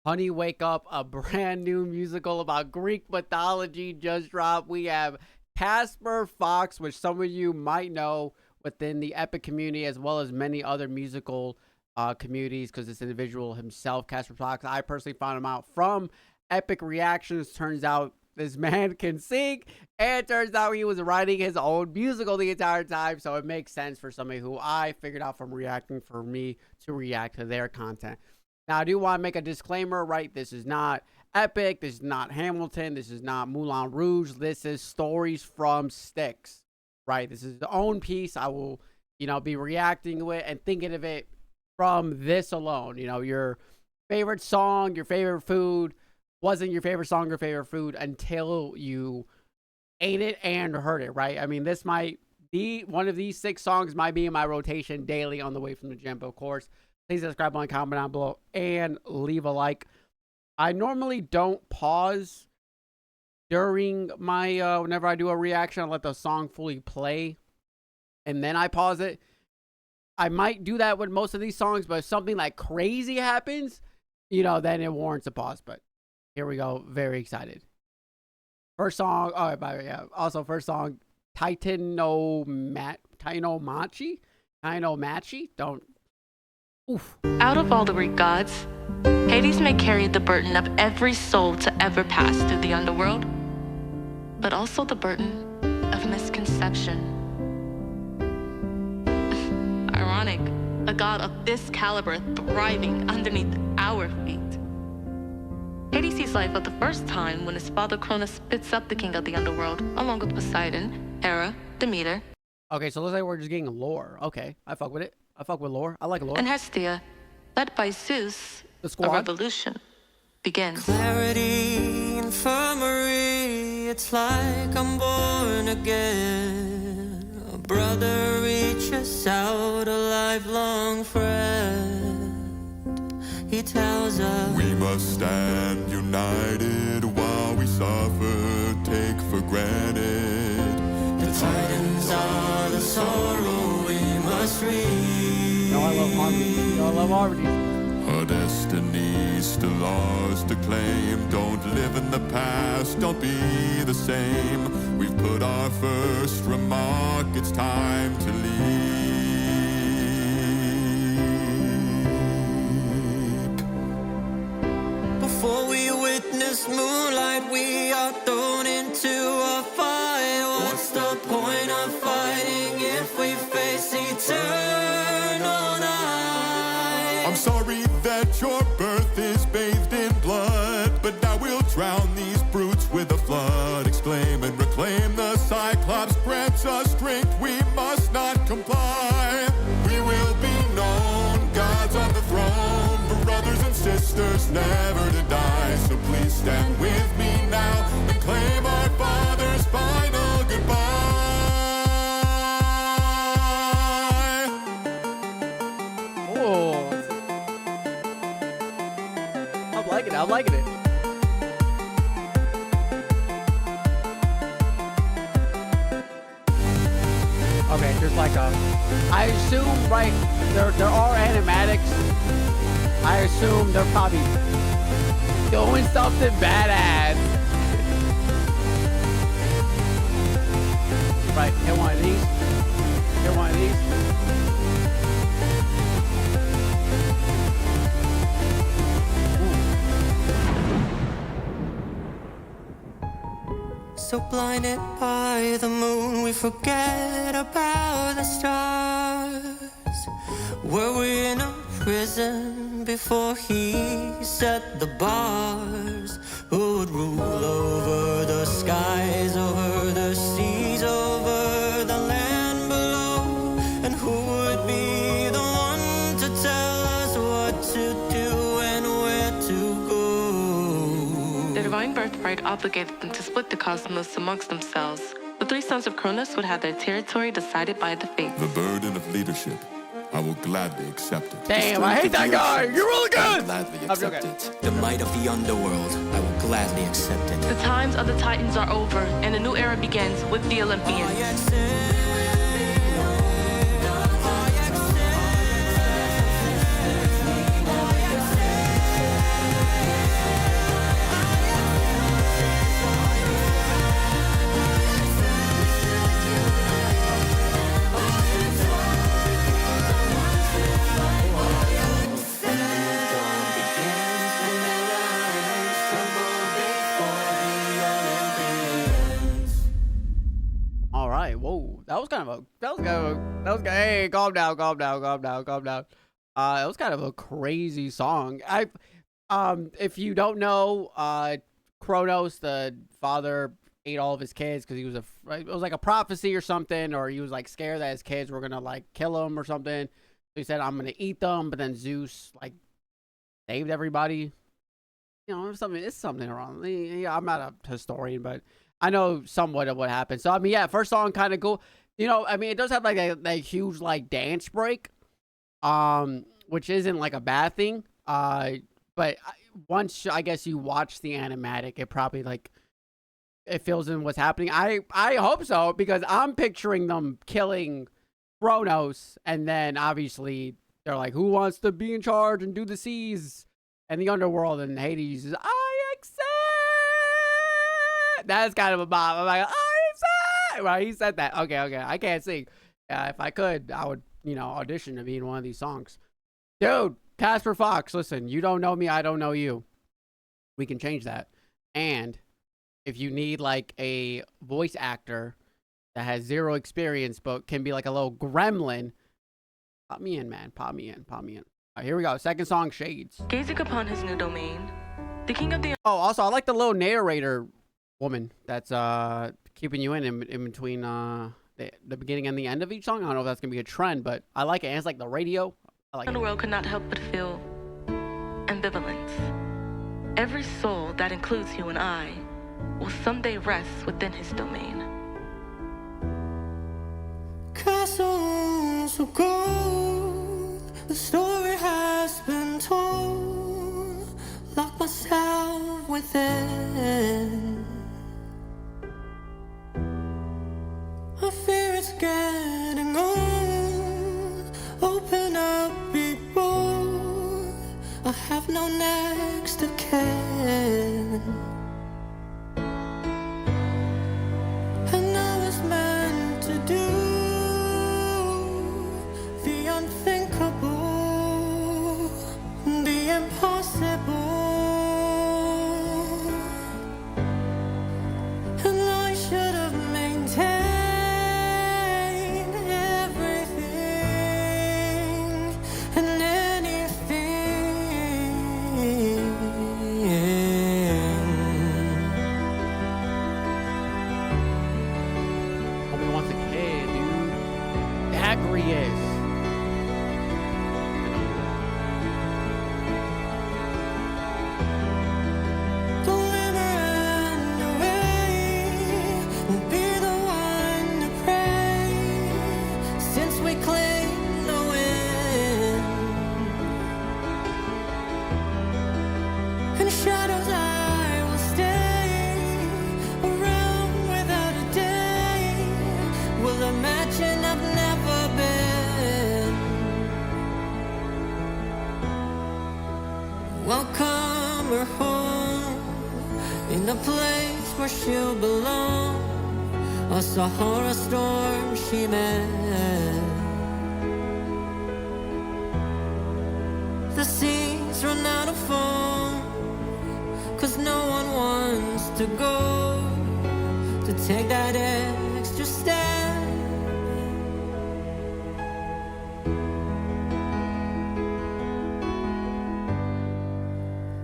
Honey Wake Up, a brand new musical about Greek mythology, just dropped. We have Casper Fox, which some of you might know within the Epic community, as well as many other musical communities, because this individual himself, Casper Fox, I personally found him out from Epic Reactions. Turns out this man can sing, and it turns out he was writing his own musical the entire time, so it makes sense for somebody who I figured out from reacting for me to react to their content. Now, I do want to make a disclaimer, right? This is not Epic, this is not Hamilton, this is not Moulin Rouge, this is stories from Styx, right? This is the own piece. I will, be reacting to it and thinking of it from this alone. Your favorite song, your favorite food wasn't your favorite song or favorite food until you ate it and heard it, right? I mean, this might be one of these 6 songs might be in my rotation daily on the way from the gym, but of course, please subscribe, like, comment down below, and leave a like. I normally don't pause during my whenever I do a reaction. I let the song fully play and then I pause it. I might do that with most of these songs, but if something like crazy happens, then it warrants a pause. But here we go. Very excited. First song. Oh, by the way, yeah. Also, first song, Titanomachy. Don't. Oof. Out of all the Greek gods, Hades may carry the burden of every soul to ever pass through the underworld, but also the burden of misconception. Ironic, a god of this caliber thriving underneath our feet. Hades sees life for the first time when his father Cronus spits up the king of the underworld, along with Poseidon, Hera, Demeter. Okay, so looks like we're just getting lore. Okay, I fuck with it. I fuck with lore. I like lore. And Hestia, led by Zeus, the squad. A revolution begins. Clarity, infirmary, it's like I'm born again. A brother reaches out, a lifelong friend. He tells us we must stand united while we suffer, take for granted. The Titans are the sorrow we must read. No, I love harmony. I love harmony. Our destiny still ours to claim. Don't live in the past, don't be the same. We've put our first remark, it's time to leap. Before we witness moonlight, we are thrown into a fight. What's the point of fighting if we face eternal night? I'm sorry that your birth is bathed in blood, but now we'll drown these brutes with a flood. Exclaim and reclaim the Cyclops, grants us strength, we must not comply. We will be known, gods on the throne, brothers and sisters never to die. So please stand with me now and claim our father's final goodbye. Oh, I'm liking it. Okay, there's like I assume, right, there are animatics. I assume they're probably doing something badass. Right, hit one of these. Hit one of these. So blinded by the moon, we forget about the stars. Were we in a prison before he set the bars? Who would rule over the skies, over the seas, over the land below? And who would be the one to tell us what to do and where to go? Their divine birthright obligated them to split the cosmos amongst themselves. The 3 sons of Cronus would have their territory decided by the fates. The burden of leadership, I will gladly accept it. Damn, I hate that guy. You're really I will good. gladly accept it. The might of the underworld, I will gladly accept it. The times of the Titans are over, and a new era begins with the Olympians. was kind of a that was hey, calm down. It was kind of a crazy song. If you don't know, Kronos, the father, ate all of his kids because it was like a prophecy or something, or he was like scared that his kids were gonna like kill him or something. So he said, "I'm gonna eat them," but then Zeus like saved everybody. You know, it's something wrong. Yeah, I'm not a historian, but I know somewhat of what happened. So I mean, yeah, first song kind of cool. You know, I mean, it does have like a huge like dance break, which isn't like a bad thing. But once I guess you watch the animatic, it probably like it fills in what's happening. I hope so, because I'm picturing them killing Kronos, and then obviously they're like, who wants to be in charge and do the seas and the underworld? And Hades is, I accept. That's kind of a bob. I'm like, I accept. Right? He said that. Okay. I can't sing. If I could, I would, audition to be in one of these songs. Dude, Casper Fox, listen, you don't know me, I don't know you. We can change that. And if you need like a voice actor that has zero experience but can be like a little gremlin, pop me in, man. Pop me in. All right, here we go. Second song, Shades. Gazing upon his new domain, the king of the... Oh, also, I like the little narrator woman that's keeping you in between the beginning and the end of each song. I don't know if that's going to be a trend, but I like it. And it's like the radio. I like Underworld could not help but feel ambivalence. Every soul, that includes you and I, will someday rest within his domain. Castles of gold, the story has been told. Lock myself within. I fear it's getting old. Open up, be bold. I have no next of kin. And I was meant to do the unthinkable, the impossible. And I should have maintained everything and anything. Homie wants a kid, dude. Agrius. Deliver and away will be the one to pray, since we claim the wind. In shadows I will stay, around without a day, will imagine I've never been. Welcome her home, in a place where she'll belong. A Sahara storm she met. The seas run out of foam, 'cause no one wants to go to take that extra step.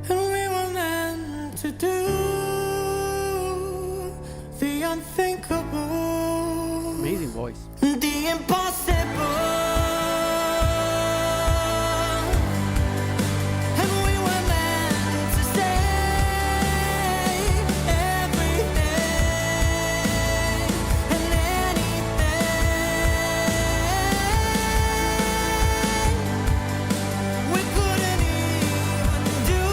And we were meant to do the unthinkable, Amazing voice. the impossible. And we were meant to say everything and anything we couldn't even do.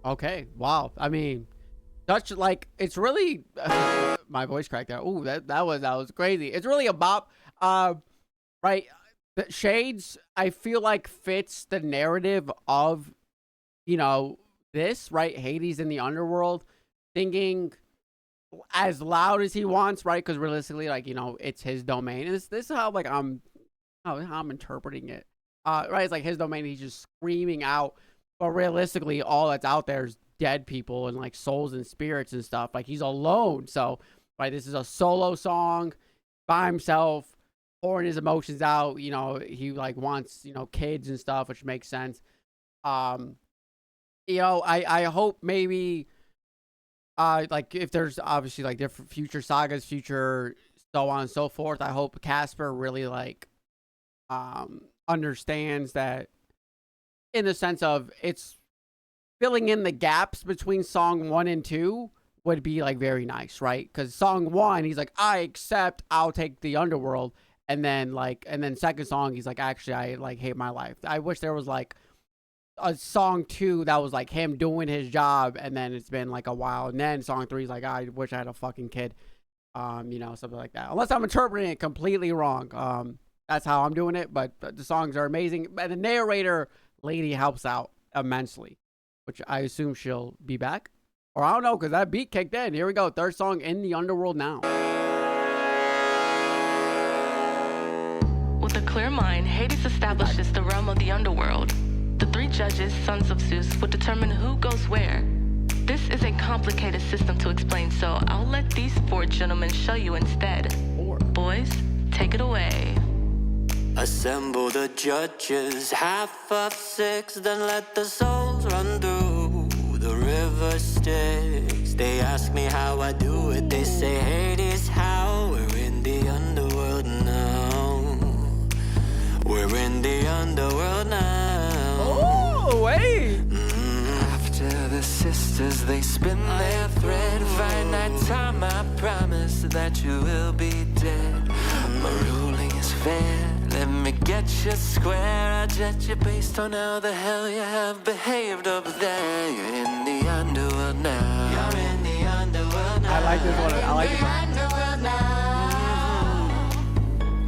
Okay. Wow. I mean, such like it's really my voice cracked out. Ooh, that was crazy. It's really a bop. Right. The Shades, I feel like fits the narrative of, this, right? Hades in the underworld, singing as loud as he wants, right? Because realistically, like, it's his domain. And this is how, like, how I'm interpreting it. Right? It's like his domain. He's just screaming out. But realistically, all that's out there is dead people and, like, souls and spirits and stuff. Like, he's alone. So, right, this is a solo song by himself, pouring his emotions out. He like wants kids and stuff, which makes sense. I hope maybe like if there's obviously like different future sagas, future so on and so forth, I hope Casper really like understands that, in the sense of it's filling in the gaps between song 1 and 2 would be like very nice, right? Because song 1 he's like, I'll take the underworld. And then second song, he's like, actually, I like hate my life. I wish there was like a song 2 that was like him doing his job. And then it's been like a while. And then song 3 is like, I wish I had a fucking kid. Something like that. Unless I'm interpreting it completely wrong. That's how I'm doing it. But the songs are amazing. And the narrator lady helps out immensely, which I assume she'll be back. Or I don't know, because that beat kicked in. Here we go. Third song in the underworld now. With a clear mind, Hades establishes the realm of the underworld. The 3 judges, sons of Zeus, would determine who goes where. This is a complicated system to explain, so I'll let these 4 gentlemen show you instead. Boys, take it away. Assemble the judges, half of 6, then let the souls run through the river Styx. They ask me how I do it, they say Hades how. We're in the underworld now. We're in the underworld now. Oh, wait. After the sisters, they spin their thread. Finite time, I promise that you will be dead. My ruling is fair. Let me get you square. I judge you based on how the hell you have behaved up there. You're in the underworld now. You're in the underworld now. I like this one. I like this one. Underworld now.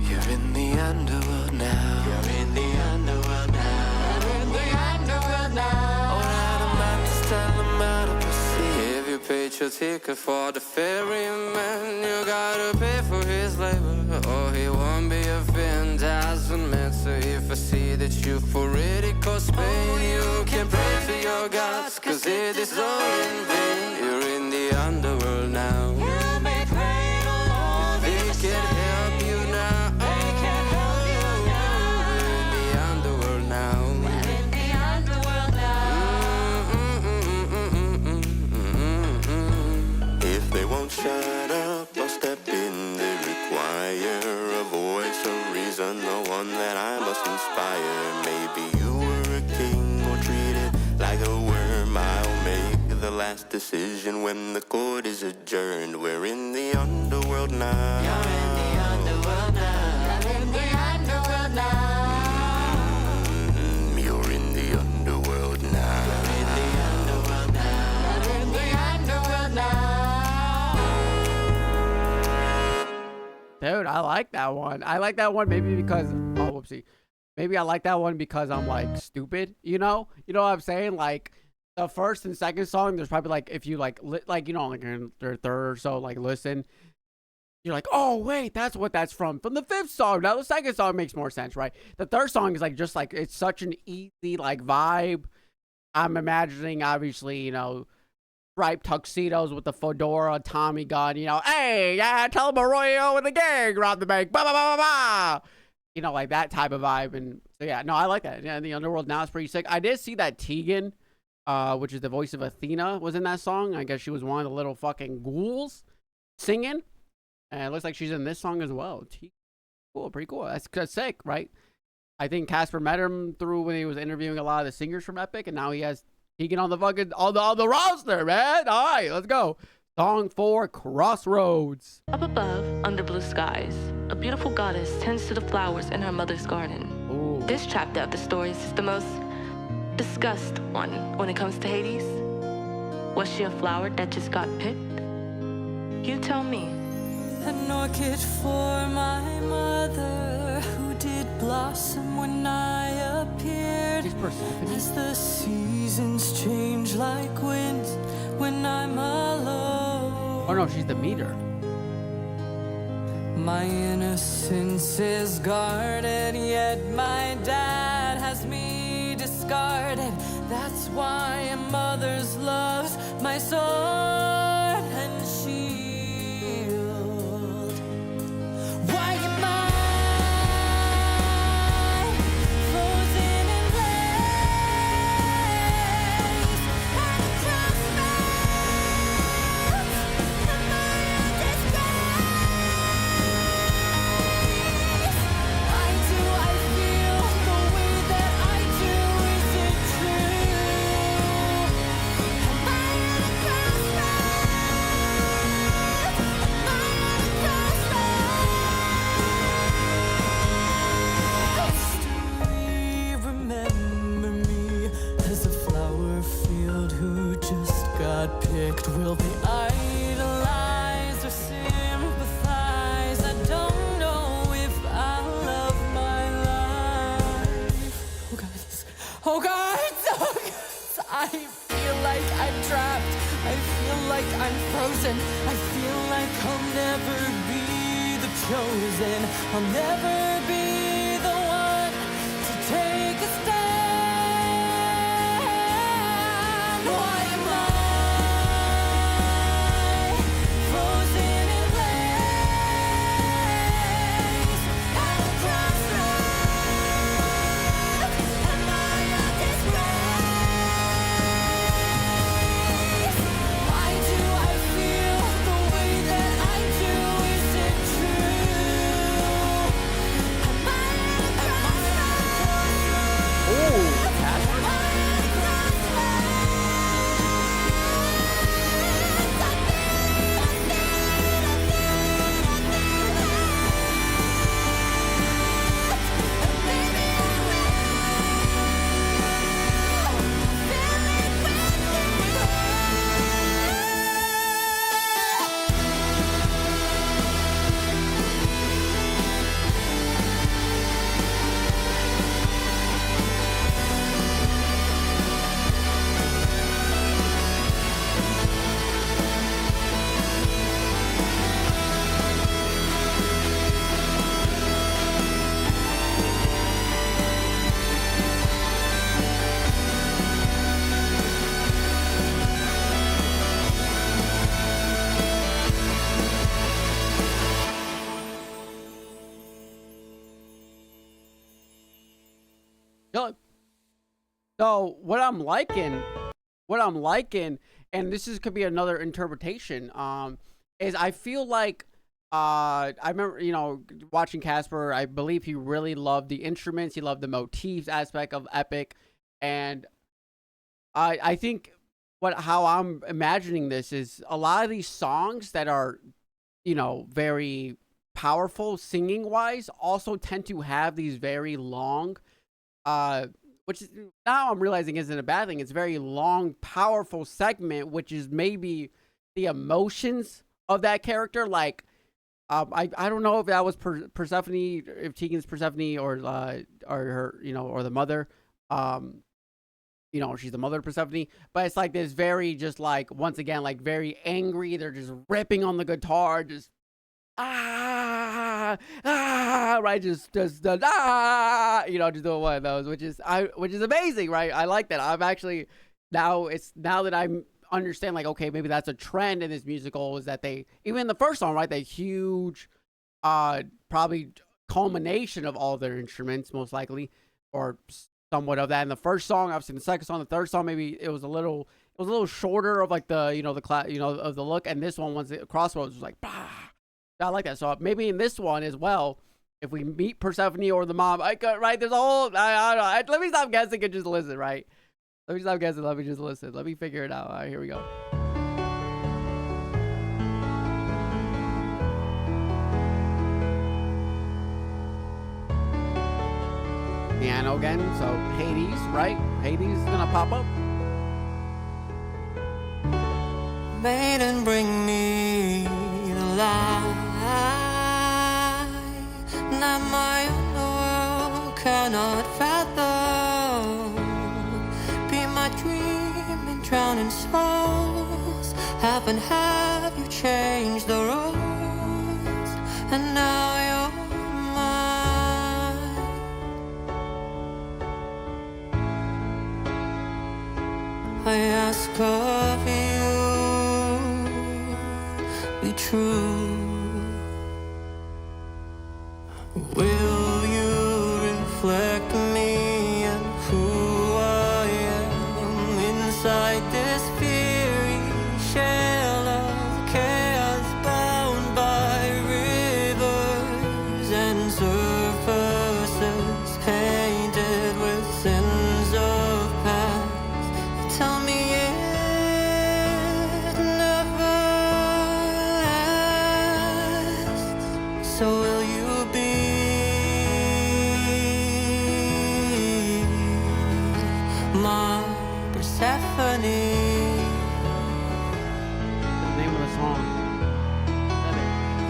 You're in the underworld now. You're in the underworld now. You're in the underworld now. Alright, I'm about to tell them how to proceed. If you paid your ticket for the ferryman, you gotta pay for his labor, or he won't be a phantasm. So if I see that you've already caused pain, you can pray to your gods, cause it is all in vain. You're in the underworld now. You'll be praying alone. They can help you now. They can help you now. We're in the underworld now. We're in the underworld now. If they won't shut up, I'll step in. They require a voice, a reason, the one that I must inspire. Maybe you were a king or treated like a worm. I'll make the last decision when the court is adjourned. We're in the underworld now. You're in the underworld now. You're in the underworld now. You're in the underworld now. You're in the underworld now. You're in the underworld now. Dude, I like that one. I like that one maybe because, whoopsie. Maybe I like that one because I'm like stupid, You know what I'm saying? Like the first and second song, there's probably like, if you like in their third or so, like listen, you're like, oh wait, that's what that's from the fifth song. Now the second song makes more sense, right? The third song is like, just like, it's such an easy like vibe. I'm imagining obviously, striped tuxedos with the fedora, Tommy gun, hey, yeah, tell him Arroyo and the gang robbed the bank, ba ba ba ba ba. Like that type of vibe. And so yeah, no, I like that. Yeah, the underworld now is pretty sick. I did see that Tegan, which is the voice of Athena, was in that song. I guess she was one of the little fucking ghouls singing. And it looks like she's in this song as well. Cool, pretty cool. That's sick, right? I think Casper met him through when he was interviewing a lot of the singers from Epic, and now he has Tegan on the fucking on the roster, man. All right, let's go. Song 4, Crossroads. Up above, under blue skies, a beautiful goddess tends to the flowers in her mother's garden. Ooh. This chapter of the stories is the most discussed one when it comes to Hades. Was she a flower that just got picked? You tell me. An orchid for my mother, who did blossom when I appeared. She's Persephone. As the seasons change like winds when I'm alone. Oh no, she's the meter. My innocence is guarded, yet my dad has me discarded. That's why a mother's love's my sword and shield. Why am I frozen in place at a crossroads? Am I a disgrace? Why do I feel the way that I do? Is it true? Am I at a crossroads? Am I at a crossroads? Do we remember me as a flower field who just got picked? Will they idolize or sympathize? I don't know if I love my life. Oh God, I feel like I'm trapped. I feel like I'm frozen. I feel like I'll never be the chosen. I'll never be the one to take a stand. Why am I frozen in place at a crossroads? Am I a disgrace? Why do I feel the way that I do? Is it true? Am I at a crossroads? Oh, Am I at a Dylan. So what I'm liking, and this is could be another interpretation, is I feel like I remember, you know, watching Casper, I believe he really loved the instruments, he loved the motifs aspect of Epic, and I think how I'm imagining this is a lot of these songs that are, you know, very powerful singing wise also tend to have these very long which is, now I'm realizing isn't a bad thing. It's a very long, powerful segment, which is maybe the emotions of that character. Like, I don't know if that was Persephone, if Tegan's Persephone or her, you know, or the mother. You know, she's the mother of Persephone, but it's like this very just like, once again, like very angry. They're just ripping on the guitar, just right, just you know, just doing one of those, which is amazing, right? I like that. I'm actually now that I understand, like, okay, maybe that's a trend in this musical, is that they, even in the first song, right, that huge probably culmination of all their instruments, most likely, or somewhat of that in the first song. Obviously in the second song, the third song, maybe it was a little shorter of like the, you know, the you know, of the look, and this one, once Crossroads, was like, bah. I like that. So maybe in this one as well, if we meet Persephone or the mom, right, there's a whole, I don't know. Let me stop guessing and just listen, right? Let me stop guessing. Let me just listen. Let me figure it out. All right, here we go. Piano again. So Hades, right? Hades is gonna pop up. Maiden, bring me the light that my underworld cannot fathom. Be my dream and drowning souls. Have you changed the rules? And now you're mine. I ask of you, be true. Will you reflect me and who I am inside this fiery shell of chaos, bound by rivers and surfaces painted with sins of past? Tell me it never lasts. So will you be my Persephone? The name of the song.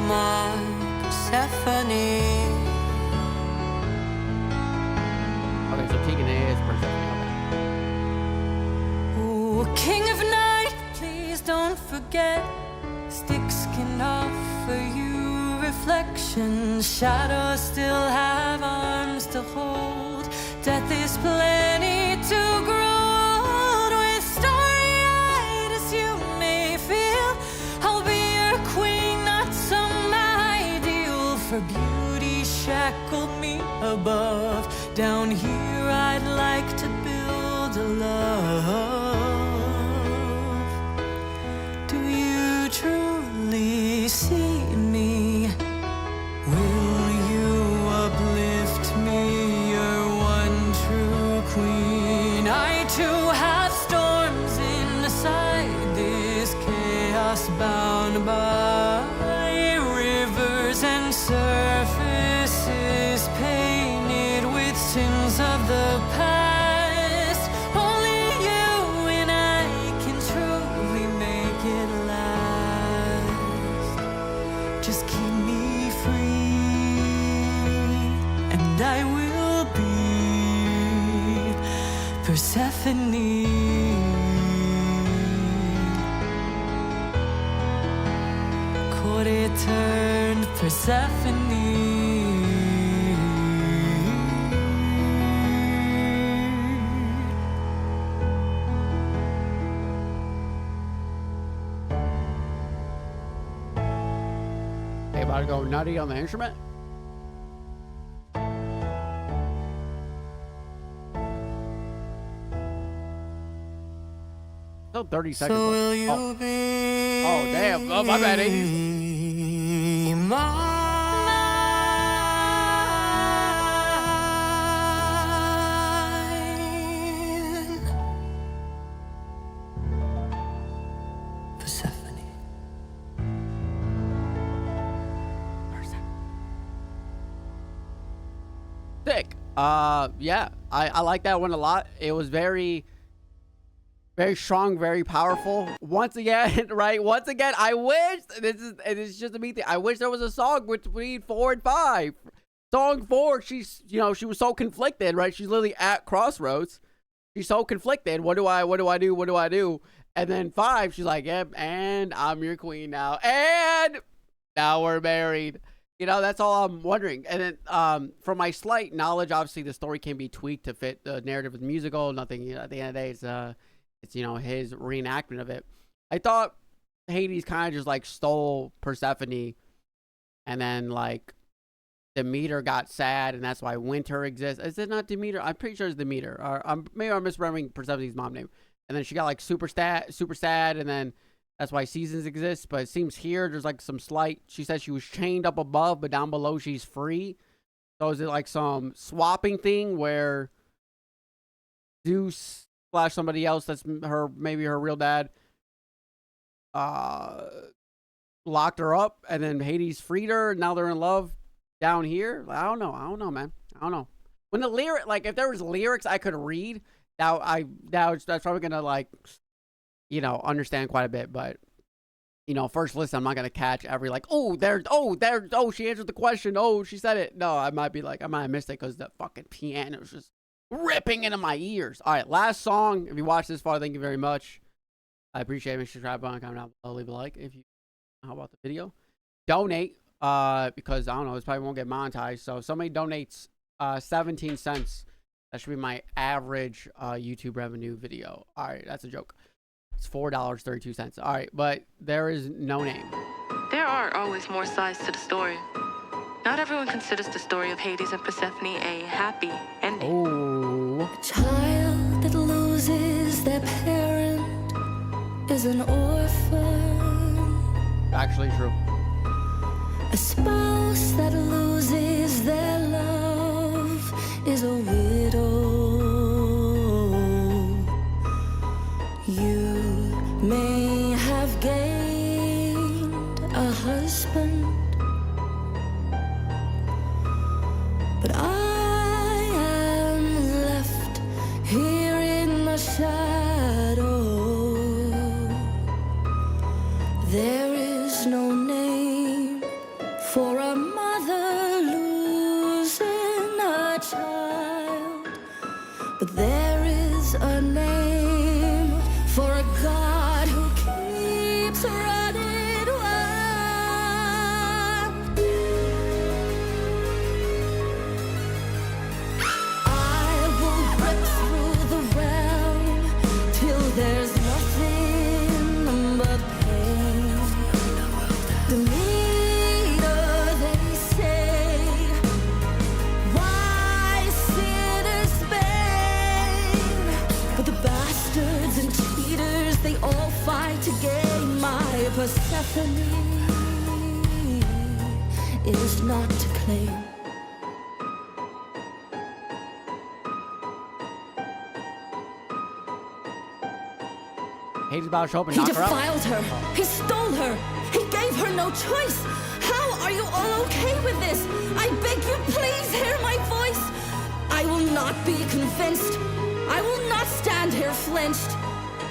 My Persephone. Okay, so Tegan is Persephone. Ooh, King of Night, please don't forget. Styx can offer you reflection. Shadows still have arms to hold. Death is plenty to grow old. With starry-eyed as you may feel, I'll be your queen, not some ideal. For beauty shackled me above. Down here I'd like to build a love. Do you truly see me? Will you uplift me, your one true queen? I too have storms inside this chaos, bound by rivers and surfaces painted with sins of the past. Only you and I can truly make it last. Just keep me free, and I will be Persephone. Court turned Persephone. Hey, about to go nutty on the instrument? Still 30 seconds So left. will you Oh. be? Oh, damn. Oh, my bad, Mine. Persephone. Sick. Yeah, I like that one a lot. It was very strong, very powerful. Once again, right? Once again, I wish it's just a me thing. I wish there was a song between 4 and 5. Song 4, she's, she was so conflicted, right? She's literally at Crossroads. She's so conflicted. What do I do? And then 5, she's like, yep, and I'm your queen now. And now we're married. That's all I'm wondering. And then from my slight knowledge, obviously the story can be tweaked to fit the narrative of the musical. Nothing, at the end of the day, it's his reenactment of it. I thought Hades kind of just like stole Persephone, and then like Demeter got sad, and that's why winter exists. Is it not Demeter? I'm pretty sure it's Demeter. Or maybe I'm misremembering Persephone's mom name. And then she got like super sad, and then that's why seasons exist. But it seems here there's like some slight. She said she was chained up above, but down below she's free. So is it like some swapping thing where Zeus / somebody else that's maybe her real dad locked her up, and then Hades freed her, and now they're in love down here? I don't know, man. I don't know. When the lyric, like if there was lyrics I could read, that's probably gonna like understand quite a bit. But you know, first listen, I'm not gonna catch every like, oh, she answered the question, oh, she said it. No, I might have missed it because the fucking piano's just ripping into my ears. All right, last song. If you watched this far, thank you very much. I appreciate it. Make sure to subscribe, comment down below, leave a like if you. How about the video? Donate, because I don't know, this probably won't get monetized. So if somebody donates 17 cents, that should be my average YouTube revenue video. All right, that's a joke. It's $4.32. All right, but there is no name. There are always more sides to the story. Not everyone considers the story of Hades and Persephone a happy ending. Oh. A child that loses their parent is an orphan. Actually true. A spouse that loses their love is a widow. You may have gained a husband, but I am left here in the shadow. There is no name for a mother losing a child, but there is a name for a God who keeps running wild. I will break through the realm till there's nothing but pain. The meter they say, why sinners Spain? But the bastards and cheaters, they all fight to gain. My Persephone is not to claim. Hades about to show up and He knock her out. defiled her. He stole her. He gave her no choice. How are you all okay with this? I beg you, please hear my voice. I will not be convinced. I will not stand here flinched.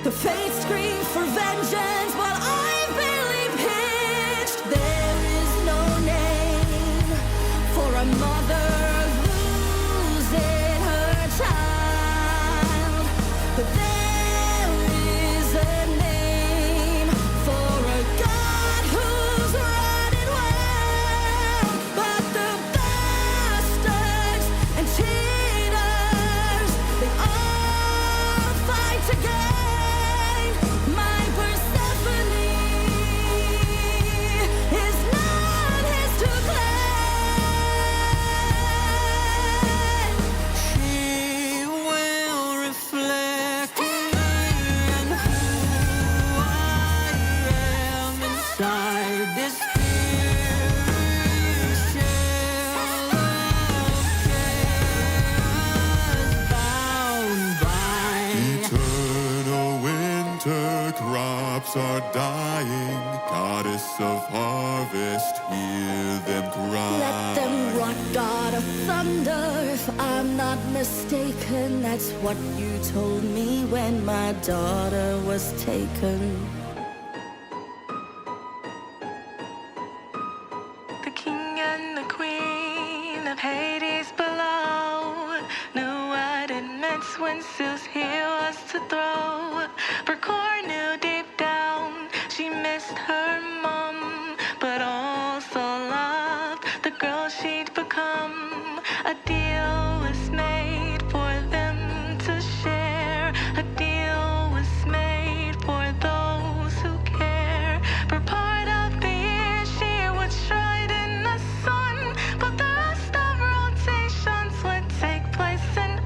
The fates scream for vengeance while I'm barely pinched. There is no name for a mother losing her child, but there is a name for a God who's running wild. But the bastards and cheaters, they all fight to gain. My Persephone is not his to claim. She will reflect me and who I am inside this fiery shell of chaos, bound by Eternal winter crops are dying. Goddess of harvest, hear them cry. Let them rot, God of thunder. If I'm not mistaken, that's what you told me when my daughter was taken. The king and the queen of Hades below knew what it meant when Zeus here was to throw. Procor knew deep down she missed her mom, but also loved the girl she'd become. A deal was made for them to share. A deal was made for those who care. For part of the year she would stride in the sun, but the rest of rotations would take place in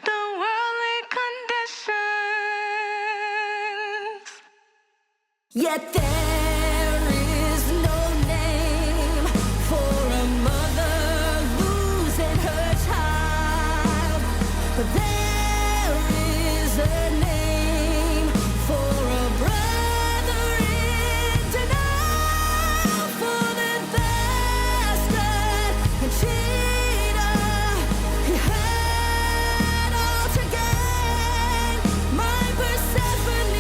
the worldly conditions. Yet there is no name for a mother losing her child, but there is a name for a brother in denial. For the bastard and cheater, he had all to gain. My Persephone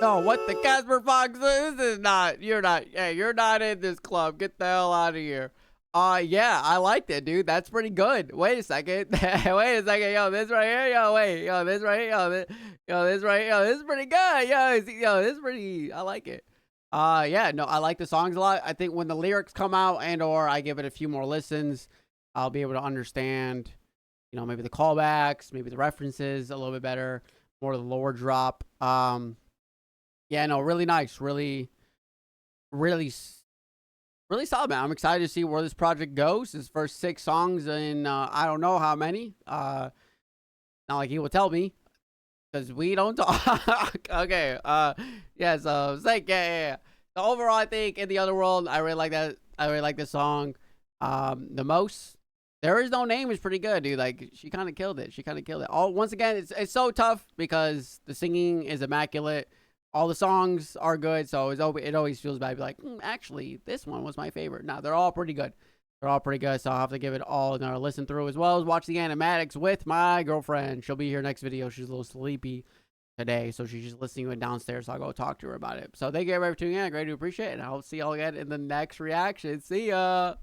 No, what the Casper Fox? This is not. You're not. Hey, you're not in this club. Get the hell out of here. Yeah, I liked it, dude. That's pretty good. Wait a second. Wait a second. Yo, this right here. Yo, wait. Yo, this right here. This right. Yo, this is pretty good. Yo, this is pretty. I like it. Yeah, no, I like the songs a lot. I think when the lyrics come out and or I give it a few more listens, I'll be able to understand, you know, maybe the callbacks, maybe the references a little bit better, more of the lore drop. Yeah, no, really nice, really solid, man. I'm excited to see where this project goes. His first 6 songs in I don't know how many. Not like he will tell me, because we don't talk. Okay. Yeah. So it's like yeah. So overall, I think in the Underworld, I really like that. I really like this song. The most. There Is No Name is pretty good, dude. Like, she kind of killed it. Once again, it's so tough because the singing is immaculate. All the songs are good, so it always feels bad. Be like, actually, this one was my favorite. No, they're all pretty good. So I'll have to give it all another listen through, as well as watch the animatics with my girlfriend. She'll be here next video. She's a little sleepy today, so she's just listening to it downstairs. So I'll go talk to her about it. So thank you everybody for tuning in. I greatly appreciate it, and I'll see y'all again in the next reaction. See ya.